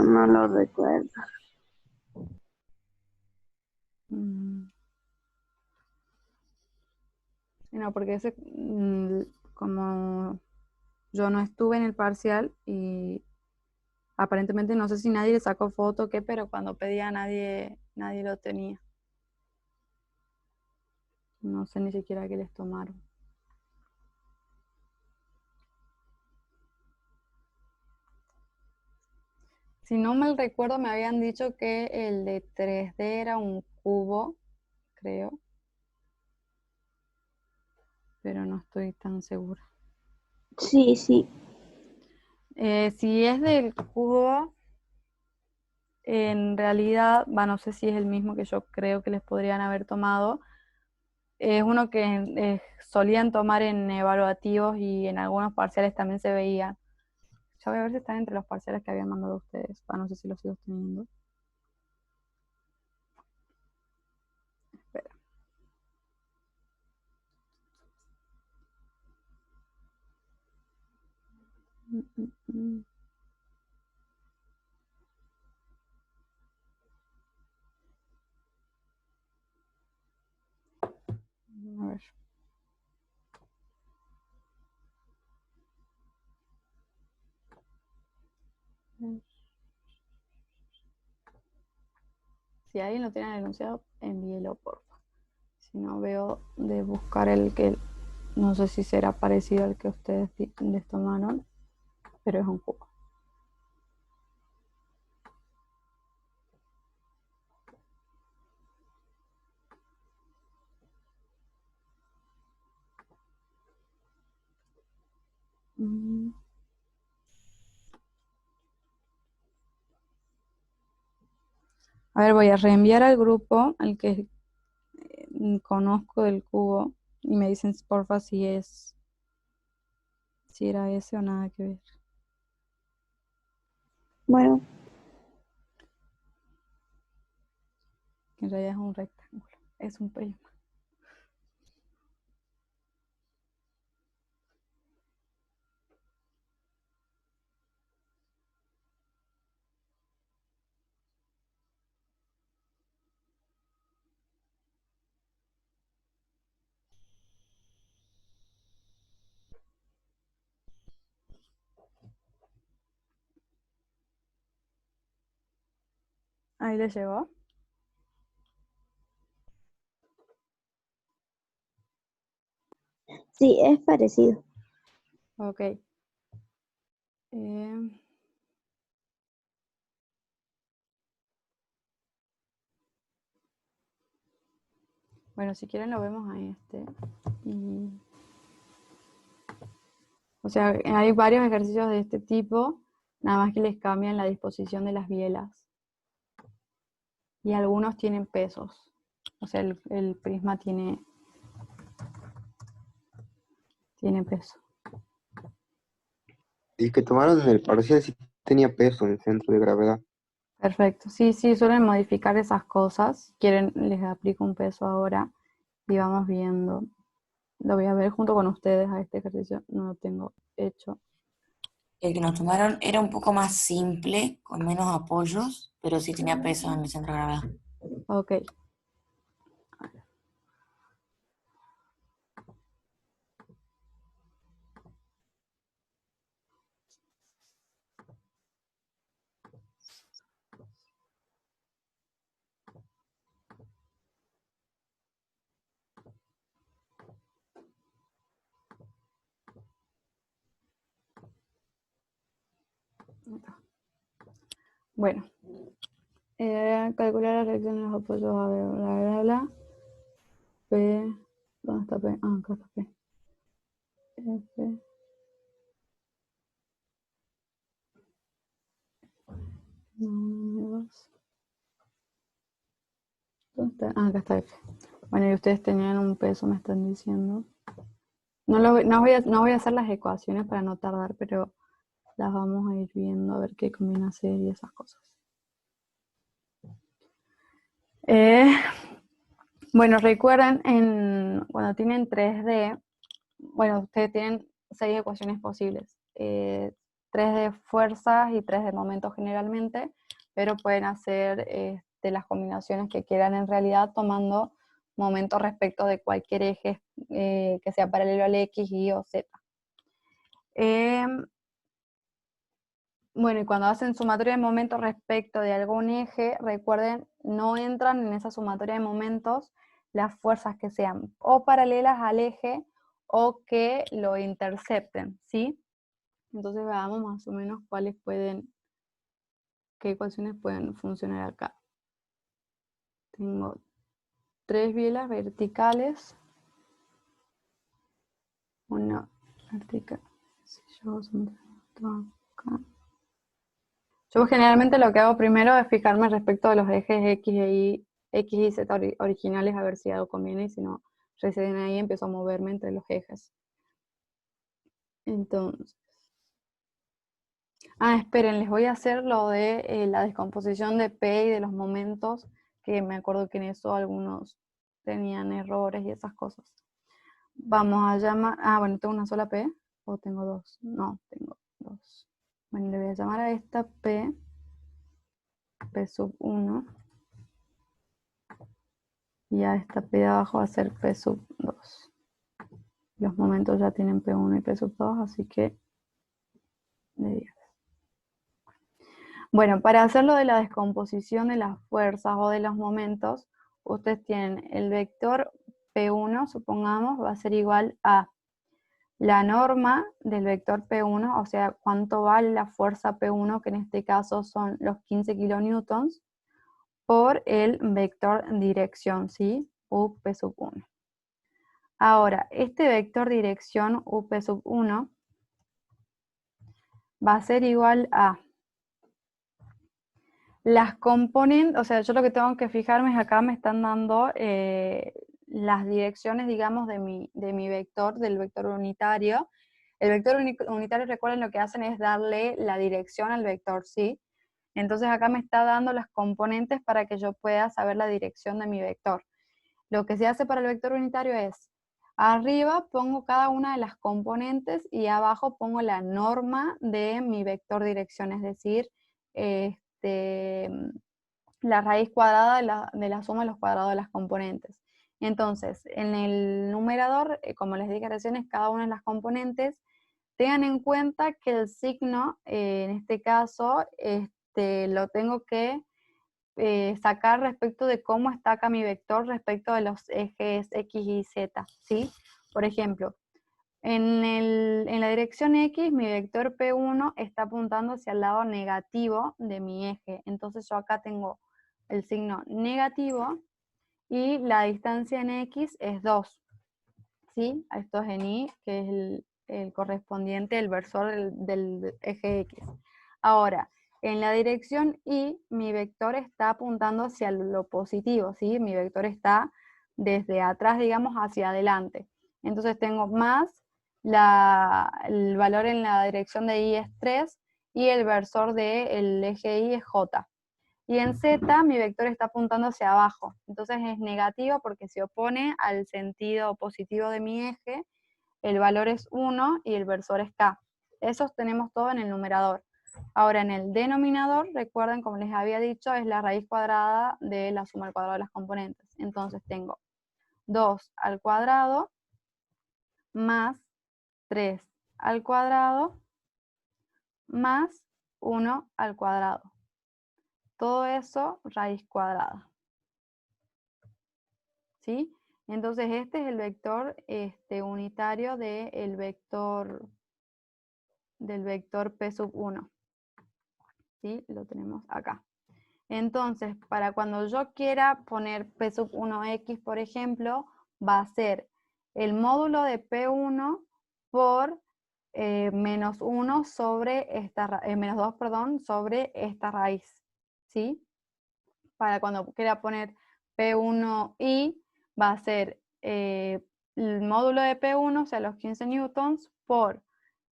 no lo recuerdo. No, porque como yo no estuve en el parcial y aparentemente no sé si nadie le sacó foto o qué, pero cuando pedía nadie lo tenía. No sé ni siquiera qué les tomaron. Si no mal recuerdo, me habían dicho que el de 3D era un cubo, creo, pero no estoy tan segura. Sí, sí. Si es del cubo, en realidad, no sé si es el mismo que yo creo que les podrían haber tomado. Es uno que solían tomar en evaluativos y en algunos parciales también se veía. Ya voy a ver si están entre los parciales que habían mandado ustedes. No sé si los sigo teniendo. Espera. Mm, mm, mm. A ver. Si alguien lo tiene denunciado, envíelo, por favor. Si no, veo de buscar el que no sé si será parecido al que ustedes les tomaron, pero es un cubo. A ver, voy a reenviar al grupo al que conozco del cubo y me dicen porfa si era ese o nada que ver. Bueno, En realidad es un rectángulo, es un prisma. Ahí le llegó. sí, es parecido. Ok. Eh, bueno, si quieren lo vemos a este. Y, o sea, hay varios ejercicios de este tipo, nada más que les cambian la disposición de las bielas. Y algunos tienen pesos. O sea, el prisma tiene peso. Y que tomaron en el parcial sí tenía peso en el centro de gravedad. Perfecto. Sí, suelen modificar esas cosas. Si quieren, les aplico un peso ahora y vamos viendo. Lo voy a ver junto con ustedes a este ejercicio. No lo tengo hecho. El que nos tomaron era un poco más simple, con menos apoyos, pero sí tenía peso en el centro de gravedad. Ok. Bueno. Calcular la reacción de los apoyos. A ver, bla, bla, bla. P. ¿Dónde está P? Ah, acá está P. F. No, ¿dónde está? Ah, acá está F. Bueno, y ustedes tenían un peso, me están diciendo. No voy a hacer las ecuaciones para no tardar, pero las vamos a ir viendo a ver qué combina hacer y esas cosas. Bueno, recuerden cuando tienen 3D, bueno, ustedes tienen 6 ecuaciones posibles. 3 de fuerzas y 3 de momentos generalmente, pero pueden hacer las combinaciones que quieran en realidad tomando momentos respecto de cualquier eje que sea paralelo al X, Y o Z. Bueno, y cuando hacen sumatoria de momentos respecto de algún eje, recuerden, no entran en esa sumatoria de momentos las fuerzas que sean o paralelas al eje o que lo intercepten, ¿sí? Entonces veamos más o menos qué ecuaciones pueden funcionar acá. Tengo 3 bielas verticales, una vertical, si yo acá. Yo generalmente lo que hago primero es fijarme respecto de los ejes X y Z originales, a ver si algo conviene, y si no, recién ahí empiezo a moverme entre los ejes. Entonces, esperen, les voy a hacer lo de la descomposición de P y de los momentos, que me acuerdo que en eso algunos tenían errores y esas cosas. Vamos a llamar, bueno, ¿tengo una sola P? ¿O tengo dos? No, tengo dos. Bueno, le voy a llamar a esta P sub 1, y a esta P de abajo va a ser P sub 2. Los momentos ya tienen P1 y P sub 2, así que de 10. Bueno, para hacer lo de la descomposición de las fuerzas o de los momentos, ustedes tienen el vector P1, supongamos, va a ser igual a la norma del vector P1, o sea, cuánto vale la fuerza P1, que en este caso son los 15 kilonewtons, por el vector dirección, ¿sí? UP sub 1. Ahora, este vector dirección UP sub 1 va a ser igual a las componentes, o sea, yo lo que tengo que fijarme es acá me están dando las direcciones, digamos, de mi vector, del vector unitario. El vector unitario, recuerden, lo que hacen es darle la dirección al vector, ¿sí? Entonces acá me está dando las componentes para que yo pueda saber la dirección de mi vector. Lo que se hace para el vector unitario es, arriba pongo cada una de las componentes y abajo pongo la norma de mi vector dirección, es decir, la raíz cuadrada de la suma de los cuadrados de las componentes. Entonces, en el numerador, como les dije recién, es cada una de las componentes. Tengan en cuenta que el signo, en este caso, lo tengo que sacar respecto de cómo está acá mi vector respecto de los ejes X y Z, ¿sí? Por ejemplo, en la dirección X, mi vector P1 está apuntando hacia el lado negativo de mi eje. Entonces yo acá tengo el signo negativo y la distancia en X es 2. ¿Sí? Esto es en Y, que es el correspondiente, el versor del eje X. Ahora, en la dirección Y, mi vector está apuntando hacia lo positivo, ¿sí? Mi vector está desde atrás, digamos, hacia adelante. Entonces tengo más, el valor en la dirección de Y es 3, y el versor del eje Y es J. Y en Z mi vector está apuntando hacia abajo, entonces es negativo porque se opone al sentido positivo de mi eje, el valor es 1 y el versor es K. Eso tenemos todo en el numerador. Ahora en el denominador, recuerden, como les había dicho, es la raíz cuadrada de la suma al cuadrado de las componentes. Entonces tengo 2 al cuadrado más 3 al cuadrado más 1 al cuadrado. Todo eso raíz cuadrada. ¿Sí? Entonces este es el vector unitario del vector P sub 1. ¿Sí? Lo tenemos acá. Entonces, para cuando yo quiera poner P sub 1x, por ejemplo, va a ser el módulo de P1 por menos 1 sobre menos 2, perdón, sobre esta raíz. ¿Sí? Para cuando quiera poner P1i, va a ser el módulo de P1, o sea, los 15 newtons, por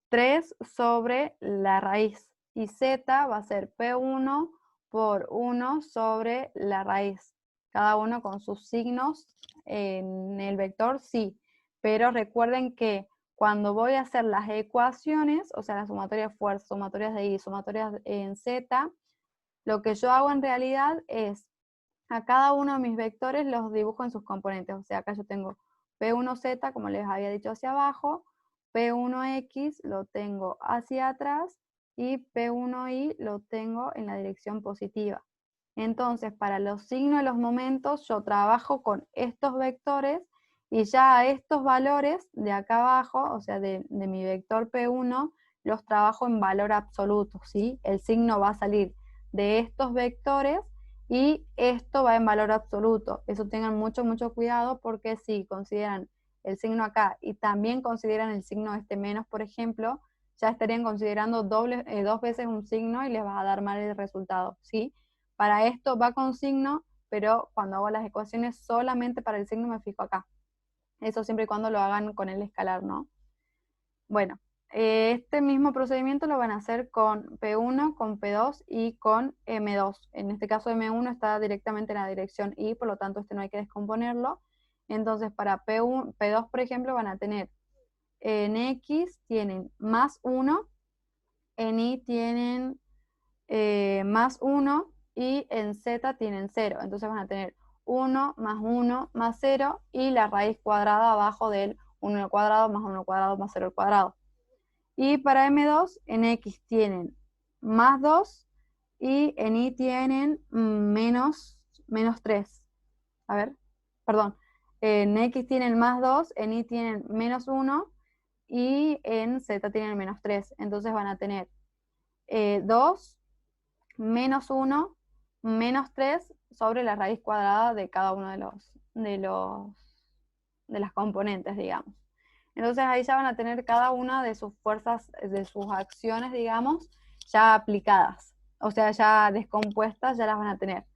3 sobre la raíz. Y Z va a ser P1 por 1 sobre la raíz. Cada uno con sus signos en el vector, sí. Pero recuerden que cuando voy a hacer las ecuaciones, o sea, las sumatorias de fuerza, sumatorias de I, sumatorias en Z, lo que yo hago en realidad es, a cada uno de mis vectores los dibujo en sus componentes. O sea, acá yo tengo P1Z, como les había dicho, hacia abajo, P1X lo tengo hacia atrás, y P1Y lo tengo en la dirección positiva. Entonces, para los signos de los momentos, yo trabajo con estos vectores, y ya a estos valores de acá abajo, o sea, de mi vector P1, los trabajo en valor absoluto, ¿sí? El signo va a salir de estos vectores, y esto va en valor absoluto. Eso tengan mucho, mucho cuidado, porque si consideran el signo acá y también consideran el signo este menos, por ejemplo, ya estarían considerando dos veces un signo y les va a dar mal el resultado, ¿sí? Para esto va con signo, pero cuando hago las ecuaciones solamente para el signo me fijo acá. Eso siempre y cuando lo hagan con el escalar, ¿no? Bueno, este mismo procedimiento lo van a hacer con P1, con P2 y con M2. En este caso M1 está directamente en la dirección Y, por lo tanto este no hay que descomponerlo. Entonces para P1, P2, por ejemplo, van a tener en X tienen más 1, en Y tienen más 1, y en Z tienen 0. Entonces van a tener 1 más 0, y la raíz cuadrada abajo del 1 al cuadrado más 1 al cuadrado más 0 al cuadrado. Y para M2, en X tienen más 2, y en Y tienen menos 3. A ver, perdón. En X tienen más 2, en Y tienen menos 1, y en Z tienen menos 3. Entonces van a tener 2, menos 1, menos 3 sobre la raíz cuadrada de cada uno de las componentes, digamos. Entonces ahí ya van a tener cada una de sus fuerzas, de sus acciones, digamos, ya aplicadas. O sea, ya descompuestas, ya las van a tener.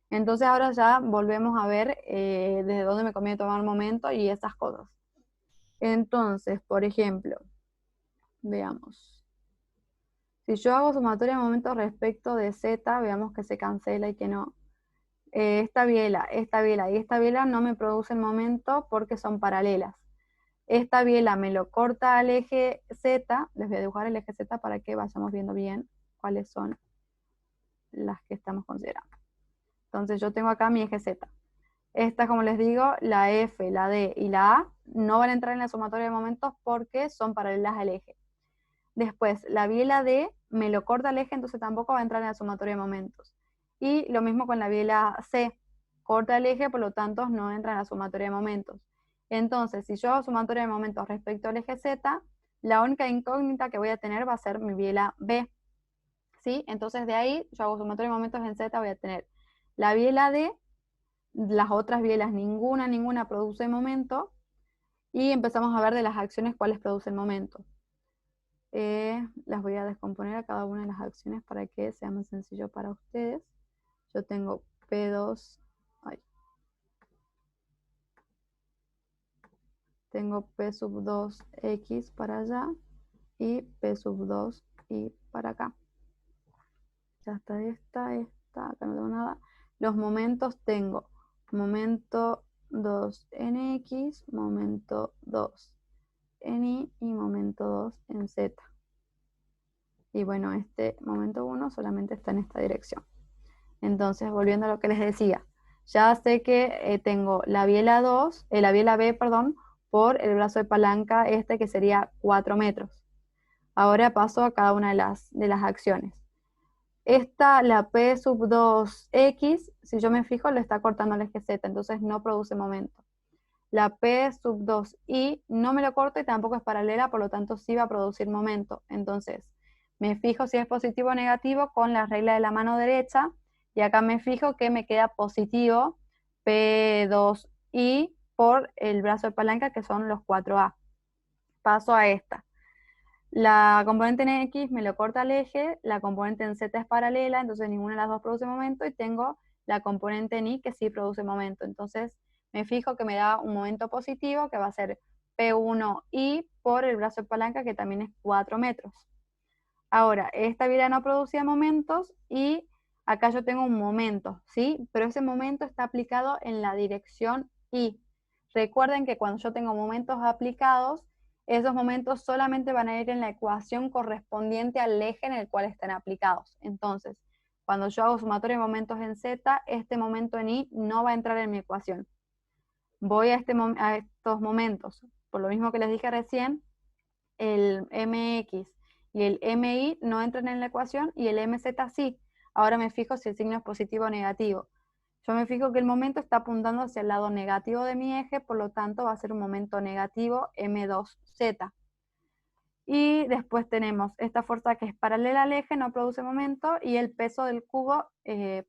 Entonces ahora ya volvemos a ver desde dónde me conviene tomar momento y esas cosas. Entonces, por ejemplo, veamos. Si yo hago sumatoria de momentos respecto de Z, veamos que se cancela y que no. Esta biela y esta biela no me producen momento porque son paralelas. Esta biela me lo corta al eje Z. Les voy a dibujar el eje Z para que vayamos viendo bien cuáles son las que estamos considerando. Entonces yo tengo acá mi eje Z. Esta, como les digo, la F, la D y la A no van a entrar en la sumatoria de momentos porque son paralelas al eje. Después, la biela D me lo corta el eje, entonces tampoco va a entrar en la sumatoria de momentos. Y lo mismo con la biela C, corta el eje, por lo tanto no entra en la sumatoria de momentos. Entonces, si yo hago sumatoria de momentos respecto al eje Z, la única incógnita que voy a tener va a ser mi biela B. ¿Sí? Entonces de ahí yo hago sumatoria de momentos en Z, voy a tener la biela D, las otras bielas ninguna produce momento, y empezamos a ver de las acciones cuáles producen momento. Las voy a descomponer a cada una de las acciones para que sea más sencillo para ustedes. Yo tengo P2, tengo P sub 2X para allá y P sub 2 y para acá. Ya está esta, acá no tengo nada. Los momentos tengo momento 2 en X, momento 2 en Y y momento 2 en Z. Y bueno, este momento 1 solamente está en esta dirección. Entonces, volviendo a lo que les decía, ya sé que tengo la biela B, perdón, por el brazo de palanca este que sería 4 metros. Ahora paso a cada una de las acciones. Esta, la P sub 2X, si yo me fijo, lo está cortando el eje Z, entonces no produce momento. La P sub 2Y no me lo corta y tampoco es paralela, por lo tanto sí va a producir momento. Entonces, me fijo si es positivo o negativo con la regla de la mano derecha, y acá me fijo que me queda positivo P2Y por el brazo de palanca, que son los 4A. Paso a esta. La componente en X me lo corta el eje, la componente en Z es paralela, entonces ninguna de las dos produce momento, y tengo la componente en Y que sí produce momento. Entonces me fijo que me da un momento positivo, que va a ser P1Y por el brazo de palanca, que también es 4 metros. Ahora, esta biela no producía momentos, y acá yo tengo un momento, ¿sí? Pero ese momento está aplicado en la dirección Y. Recuerden que cuando yo tengo momentos aplicados, esos momentos solamente van a ir en la ecuación correspondiente al eje en el cual están aplicados. Entonces, cuando yo hago sumatoria de momentos en Z, este momento en Y no va a entrar en mi ecuación. Voy a estos momentos, por lo mismo que les dije recién, el MX y el MY no entran en la ecuación y el MZ sí. Ahora me fijo si el signo es positivo o negativo. Yo me fijo que el momento está apuntando hacia el lado negativo de mi eje, por lo tanto va a ser un momento negativo M2Z. Y después tenemos esta fuerza que es paralela al eje, no produce momento, y el peso del cubo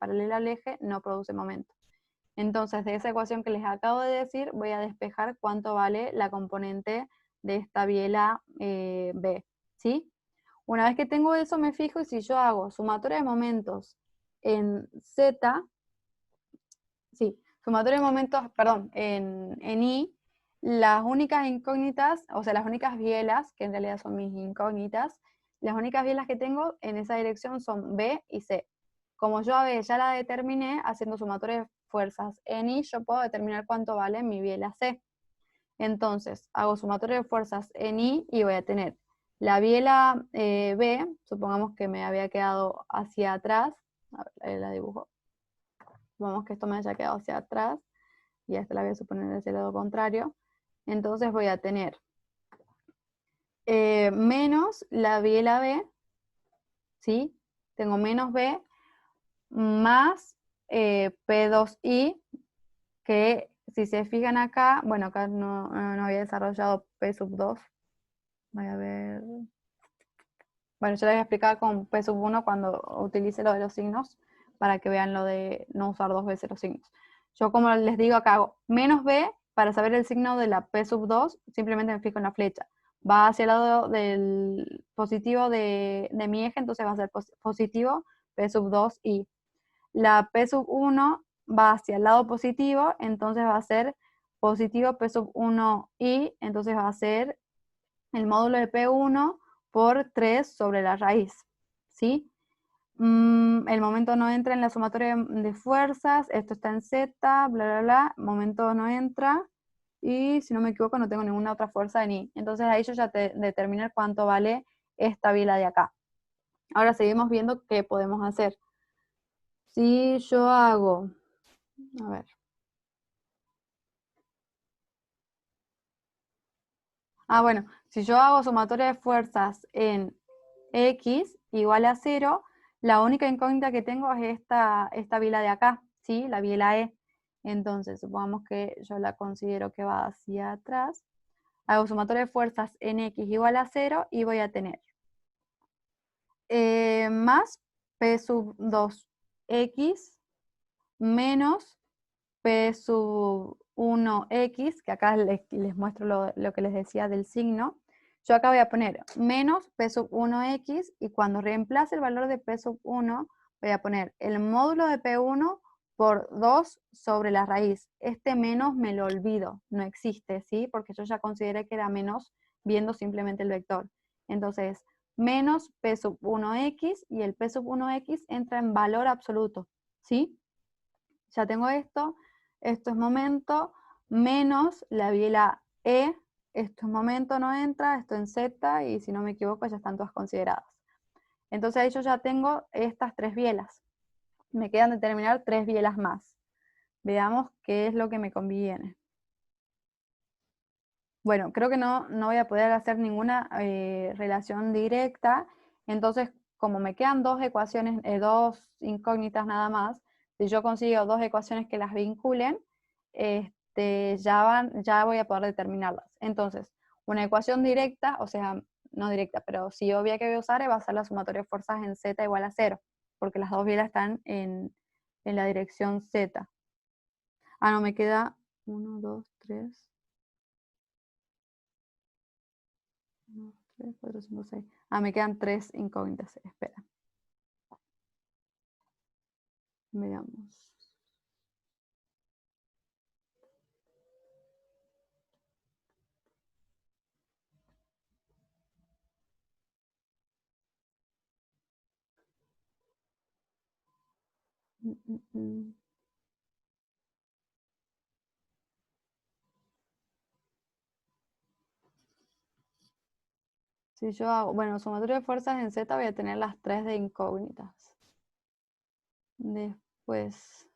paralela al eje no produce momento. Entonces, de esa ecuación que les acabo de decir, voy a despejar cuánto vale la componente de esta biela B, ¿sí? Una vez que tengo eso, me fijo y si yo hago sumatoria de momentos en Z, sí, sumatoria de momentos, perdón, en I, las únicas incógnitas, o sea, las únicas bielas, que en realidad son mis incógnitas, las únicas bielas que tengo en esa dirección son B y C. Como yo a B ya la determiné haciendo sumatoria de fuerzas en I, yo puedo determinar cuánto vale mi biela C. Entonces, hago sumatoria de fuerzas en I y voy a tener la biela B, supongamos que me había quedado hacia atrás, a ver, ahí la dibujo. Supongamos que esto me haya quedado hacia atrás, y esta la voy a suponer hacia el lado contrario. Entonces voy a tener menos la biela B, ¿sí? Tengo menos B más P2I, que si se fijan acá, bueno, acá no había desarrollado P sub 2. Voy a ver. Bueno, yo les voy a explicar con P sub 1 cuando utilice lo de los signos, para que vean lo de no usar dos veces los signos. Yo, como les digo acá, hago menos B para saber el signo de la P sub 2, simplemente me fijo en la flecha. Va hacia el lado del positivo de mi eje, entonces va a ser positivo P sub 2 y la P sub 1 va hacia el lado positivo, entonces va a ser positivo P sub 1 y, entonces va a ser el módulo de P1 por 3 sobre la raíz, ¿sí? El momento no entra en la sumatoria de fuerzas, esto está en Z, bla, bla, bla, momento no entra, y si no me equivoco no tengo ninguna otra fuerza en I. Entonces ahí yo ya determiné cuánto vale esta biela de acá. Ahora seguimos viendo qué podemos hacer. Si yo hago, a ver. Bueno, si yo hago sumatoria de fuerzas en X igual a 0, la única incógnita que tengo es esta biela de acá, ¿sí? La biela E. Entonces, supongamos que yo la considero que va hacia atrás. Hago sumatoria de fuerzas en X igual a 0 y voy a tener más P sub 2X menos P sub 1X, que acá les muestro lo que les decía del signo. Yo acá voy a poner menos P sub 1X y cuando reemplace el valor de P sub 1, voy a poner el módulo de P1 por 2 sobre la raíz. Este menos me lo olvido, no existe, ¿sí? Porque yo ya consideré que era menos viendo simplemente el vector. Entonces, menos P sub 1X y el P sub 1X entra en valor absoluto, ¿sí? Ya tengo esto es momento, menos la biela E, esto es momento, no entra, esto en Z, y si no me equivoco ya están todas consideradas. Entonces ahí yo ya tengo estas tres bielas. Me quedan determinar tres bielas más. Veamos qué es lo que me conviene. Bueno, creo que no voy a poder hacer ninguna relación directa, entonces como me quedan dos ecuaciones, dos incógnitas nada más, si yo consigo dos ecuaciones que las vinculen, ya voy a poder determinarlas. Entonces, una ecuación directa, o sea, no directa, pero si obvia que voy a usar, va a ser la sumatoria de fuerzas en Z igual a 0, porque las dos bielas están en la dirección Z. No, me queda 1, 2, 3... 1, 3, 4, 5, 6. Me quedan tres incógnitas. Espera. Veamos. Mm, mm, mm. Si yo hago, bueno, sumatoria de fuerzas en Z voy a tener las 3 de incógnitas. Después.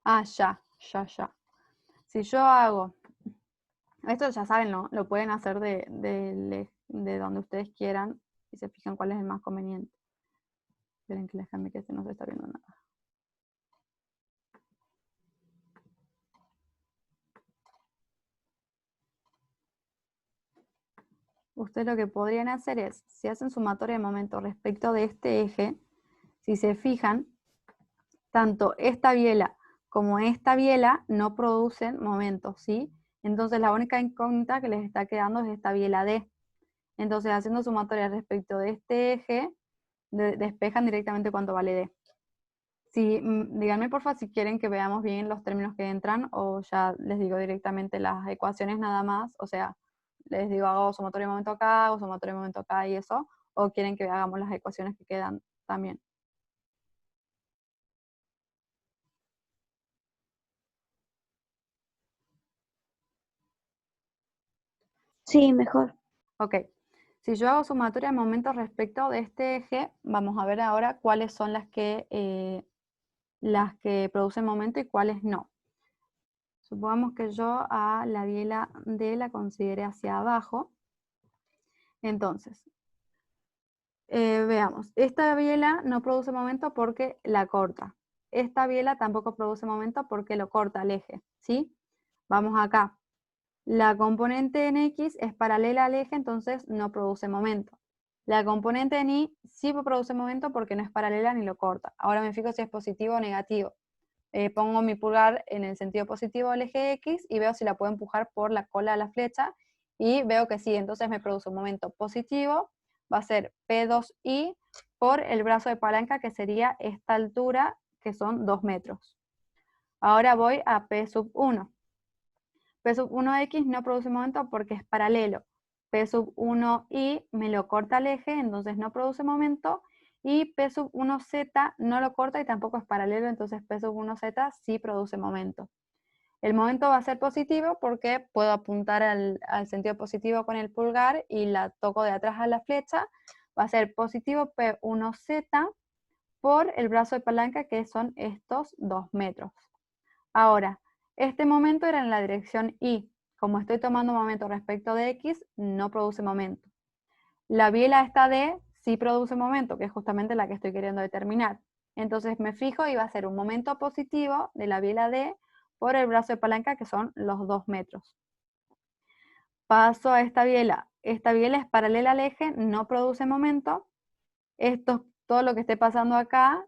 Ah, ya. Si yo hago, esto ya saben, ¿no? Lo pueden hacer de donde ustedes quieran y se fijan cuál es el más conveniente. Esperen que déjenme que no se está viendo nada. Ustedes lo que podrían hacer es, si hacen sumatoria de momento respecto de este eje, si se fijan, tanto esta biela como esta biela no producen momentos, ¿sí? Entonces la única incógnita que les está quedando es esta biela D. Entonces haciendo sumatoria respecto de este eje, despejan directamente cuánto vale D. Sí, díganme porfa si quieren que veamos bien los términos que entran o ya les digo directamente las ecuaciones nada más, o sea, les digo hago sumatoria de momento acá, hago sumatoria de momento acá y eso, o quieren que hagamos las ecuaciones que quedan también. Sí, mejor. Ok, si yo hago sumatoria de momentos respecto de este eje, vamos a ver ahora cuáles son las que producen momento y cuáles no. Supongamos que yo a la biela D la considere hacia abajo. Entonces, veamos, esta biela no produce momento porque la corta. Esta biela tampoco produce momento porque lo corta el eje, ¿sí? Vamos acá. La componente en X es paralela al eje, entonces no produce momento. La componente en Y sí produce momento porque no es paralela ni lo corta. Ahora me fijo si es positivo o negativo. Pongo mi pulgar en el sentido positivo del eje X y veo si la puedo empujar por la cola de la flecha y veo que sí, entonces me produce un momento positivo, va a ser P2I por el brazo de palanca que sería esta altura que son 2 metros. Ahora voy a P sub 1. P sub 1X no produce momento porque es paralelo. P sub 1Y me lo corta el eje, entonces no produce momento. Y P sub 1Z no lo corta y tampoco es paralelo, entonces P sub 1Z sí produce momento. El momento va a ser positivo porque puedo apuntar al sentido positivo con el pulgar y la toco de atrás a la flecha. Va a ser positivo P1Z por el brazo de palanca que son estos 2 metros. Ahora, este momento era en la dirección Y. Como estoy tomando momento respecto de X, no produce momento. La biela esta D sí produce momento, que es justamente la que estoy queriendo determinar. Entonces me fijo y va a ser un momento positivo de la biela D por el brazo de palanca, que son los 2 metros. Paso a esta biela. Esta biela es paralela al eje, no produce momento. Todo lo que esté pasando acá,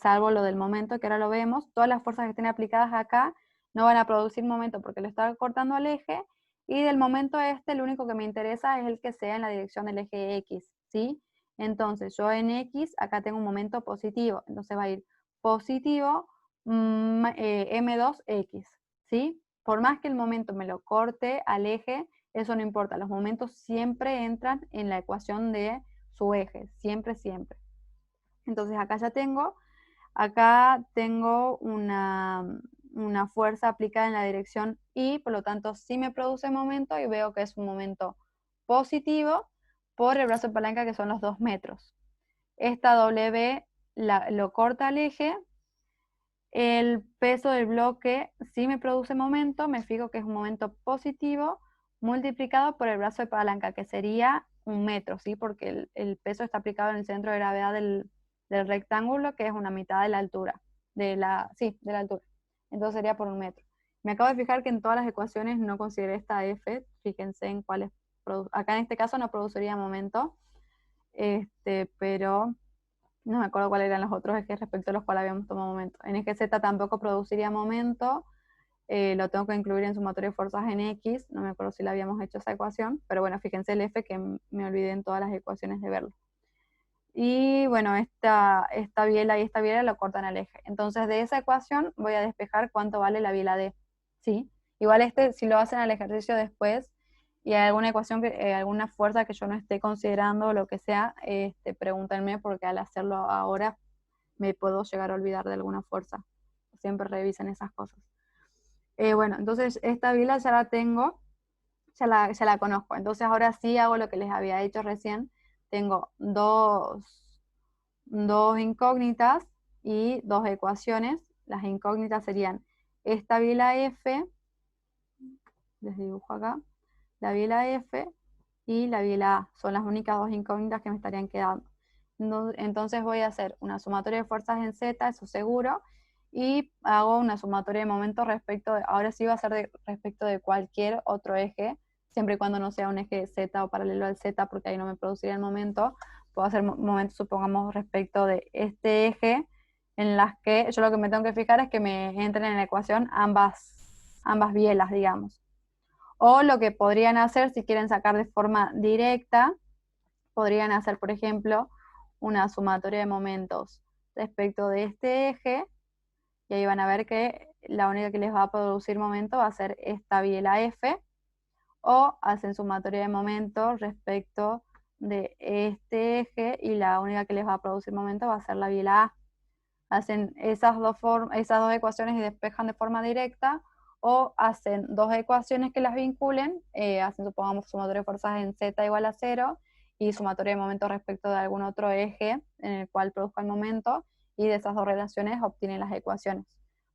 salvo lo del momento, que ahora lo vemos, todas las fuerzas que estén aplicadas acá no van a producir momento porque lo está cortando al eje, y del momento el único que me interesa es el que sea en la dirección del eje X, ¿sí? Entonces, yo en X, acá tengo un momento positivo, entonces va a ir positivo M2X, ¿sí? Por más que el momento me lo corte al eje, eso no importa, los momentos siempre entran en la ecuación de su eje, siempre. Entonces acá tengo una fuerza aplicada en la dirección Y, por lo tanto sí me produce momento y veo que es un momento positivo por el brazo de palanca que son los 2 metros. Esta W lo corta al eje, el peso del bloque sí me produce momento, me fijo que es un momento positivo multiplicado por el brazo de palanca, que sería 1 metro, ¿sí? Porque el peso está aplicado en el centro de gravedad del rectángulo, que es una mitad de la altura, de la altura. Entonces sería por 1 metro. Me acabo de fijar que en todas las ecuaciones no consideré esta F, fíjense en cuáles, acá en este caso no produciría momento, pero no me acuerdo cuáles eran los otros ejes respecto a los cuales habíamos tomado momento. En eje Z tampoco produciría momento, lo tengo que incluir en sumatoria de fuerzas en X, no me acuerdo si la habíamos hecho esa ecuación, pero bueno, fíjense el F que me olvidé en todas las ecuaciones de verlo. Y bueno, esta biela y esta biela lo cortan al eje. Entonces de esa ecuación voy a despejar cuánto vale la biela D, ¿sí? Igual si lo hacen al ejercicio después y hay alguna ecuación, alguna fuerza que yo no esté considerando o lo que sea, pregúntenme porque al hacerlo ahora me puedo llegar a olvidar de alguna fuerza. Siempre revisen esas cosas. Bueno, entonces esta biela ya la tengo ya la conozco. Entonces ahora sí hago lo que les había dicho recién. Tengo dos incógnitas y dos ecuaciones. Las incógnitas serían esta biela F, les dibujo acá, la biela F y la biela A. Son las únicas dos incógnitas que me estarían quedando. Entonces voy a hacer una sumatoria de fuerzas en Z, eso seguro, y hago una sumatoria de momentos respecto de, ahora sí va a ser respecto de cualquier otro eje, siempre y cuando no sea un eje Z o paralelo al Z, porque ahí no me produciría el momento. Puedo hacer momentos, supongamos, respecto de este eje, en las que yo lo que me tengo que fijar es que me entren en la ecuación ambas bielas, digamos. O lo que podrían hacer, si quieren sacar de forma directa, podrían hacer, por ejemplo, una sumatoria de momentos respecto de este eje, y ahí van a ver que la única que les va a producir momento va a ser esta biela F, o hacen sumatoria de momentos respecto de este eje, y la única que les va a producir momento va a ser la biela A. Hacen esas dos ecuaciones y despejan de forma directa, o hacen dos ecuaciones que las vinculen, hacen, supongamos, sumatoria de fuerzas en Z igual a 0, y sumatoria de momentos respecto de algún otro eje en el cual produzca el momento, y de esas dos relaciones obtienen las ecuaciones.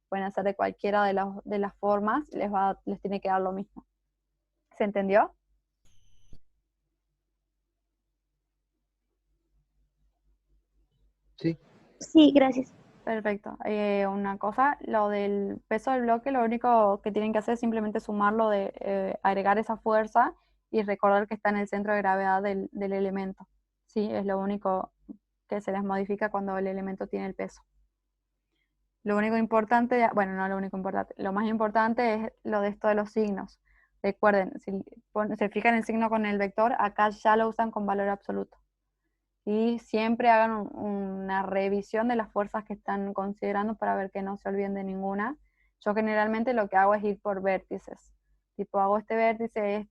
Pueden hacer de cualquiera de las formas, les tiene que dar lo mismo. ¿Se entendió? Sí, Sí, gracias. Perfecto. Una cosa, lo del peso del bloque, lo único que tienen que hacer es simplemente sumarlo de agregar esa fuerza y recordar que está en el centro de gravedad del elemento. Sí, es lo único que se les modifica cuando el elemento tiene el peso. Lo único importante, bueno, no lo único importante, lo más importante es lo de esto de los signos. Recuerden, si se fijan el signo con el vector, acá ya lo usan con valor absoluto. Y siempre hagan una revisión de las fuerzas que están considerando para ver que no se olviden de ninguna. Yo generalmente lo que hago es ir por vértices. Tipo, hago este vértice,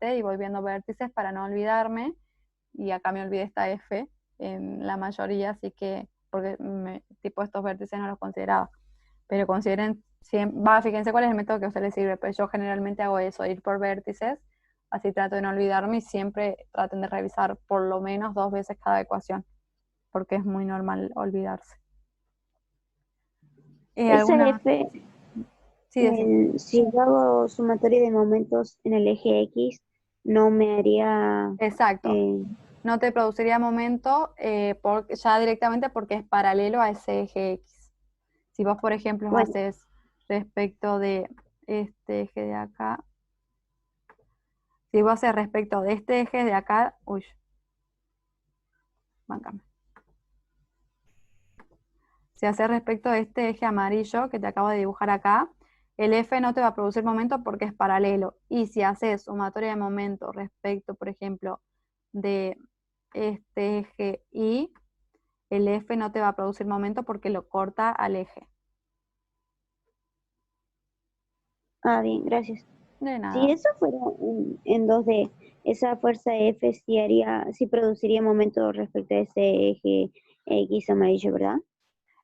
y voy viendo vértices para no olvidarme. Y acá me olvidé esta F en la mayoría, así que, porque tipo estos vértices no los consideraba. Pero consideren, fíjense cuál es el método que a ustedes les sirve. Pues yo generalmente hago eso, ir por vértices. Así trato de no olvidarme y siempre traten de revisar por lo menos 2 veces cada ecuación, porque es muy normal olvidarse. Esa ¿Alguna? F, Sí, decime. si yo hago sumatoria de momentos en el eje X, no me haría... Exacto. No te produciría momento ya directamente porque es paralelo a ese eje X. Si vos, por ejemplo, bueno, haces respecto de este eje de acá, si vos haces respecto de este eje de acá, bancame. Si haces respecto de este eje amarillo que te acabo de dibujar acá, el F no te va a producir momento porque es paralelo. Y si haces sumatoria de momento respecto, por ejemplo, de este eje Y, el F no te va a producir momento porque lo corta al eje. bien, gracias. De Si nada. eso fuera en 2D, esa fuerza F sí produciría momento respecto a ese eje X amarillo, ¿verdad?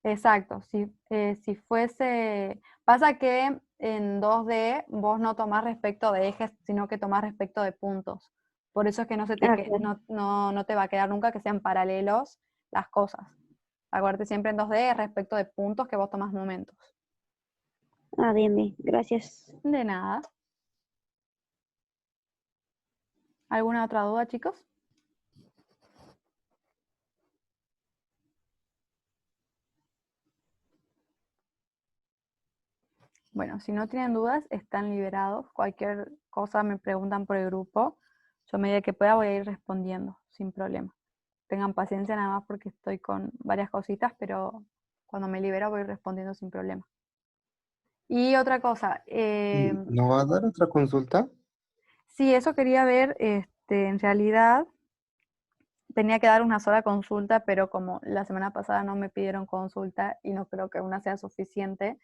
Exacto. Si fuese... Pasa que en 2D vos no tomás respecto de ejes, sino que tomás respecto de puntos. Por eso es que Claro. no te va a quedar nunca que sean paralelos las cosas. Acuérdate siempre en 2D respecto de puntos que vos tomás momentos. Bien, bien, gracias. De nada. ¿Alguna otra duda, chicos? Bueno, si no tienen dudas, están liberados. Cualquier cosa me preguntan por el grupo. Yo a medida que pueda voy a ir respondiendo, sin problema. Tengan paciencia nada más porque estoy con varias cositas, pero cuando me libero voy respondiendo sin problema. Y otra cosa, ¿no va a dar otra consulta? sí, eso quería ver, en realidad tenía que dar una sola consulta, pero como la semana pasada no me pidieron consulta y no creo que una sea suficiente,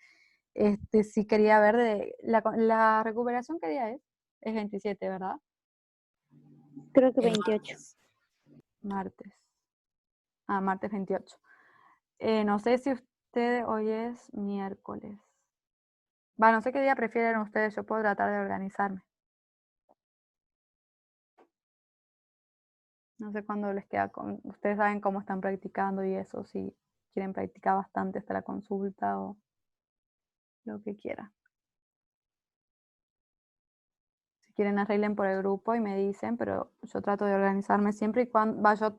sí quería ver de la recuperación. ¿Qué día es? Es 27, ¿verdad? Creo que El 28. Martes. Martes 28. No sé si usted hoy es miércoles. No sé qué día prefieren ustedes, yo puedo tratar de organizarme. No sé cuándo les queda con... Ustedes saben cómo están practicando y eso, si quieren practicar bastante hasta la consulta o lo que quieran. Si quieren arreglen por el grupo y me dicen, pero yo trato de organizarme siempre y cuando... yo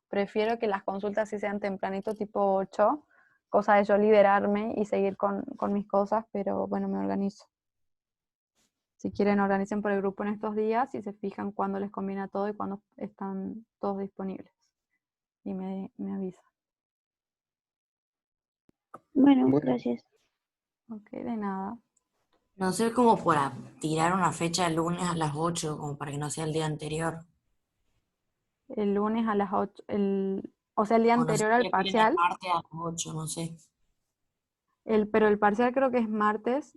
prefiero que las consultas sí sean tempranito, tipo 8, cosa de yo liberarme y seguir con mis cosas, pero bueno, me organizo. Si quieren, organicen por el grupo en estos días y se fijan cuándo les conviene a todo y cuándo están todos disponibles. Y me avisan. Bueno, Bueno, gracias. Ok, de nada. No sé, como para tirar una fecha el lunes a las 8, como para que no sea el día anterior. El lunes a las 8, o sea, el día O no sé anterior si al prefieren el parcial. martes a las 8, no sé. Pero el parcial creo que es martes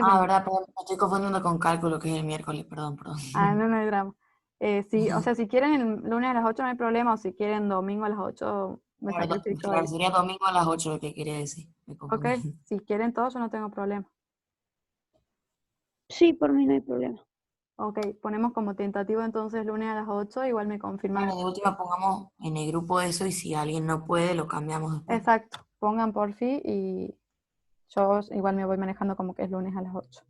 Ah, 20. verdad, perdón, me estoy confundiendo con cálculo, que es el miércoles, perdón, perdón. Ah, no, no hay drama. Sí, o sea, si quieren el lunes a las 8 no hay problema, o si quieren domingo a las 8 me Claro, sacrifico claro, ahí. sería domingo a las 8 lo que quería decir, me Ok, confundí. si quieren todos yo no tengo problema. Sí, por mí no hay problema. Ok, ponemos como tentativo entonces lunes a las 8, igual me confirman. Claro, de última pongamos en el grupo eso y si alguien no puede, lo cambiamos después. Exacto, pongan por fin y yo igual me voy manejando como que es lunes a las 8.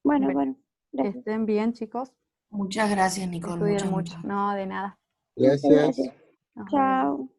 Bueno, Bueno, bueno, que gracias. estén bien, chicos. Muchas gracias, Nicole, Estudien muchas, mucho. muchas. No, de nada. Muchas gracias. gracias. Nos vemos. Chao.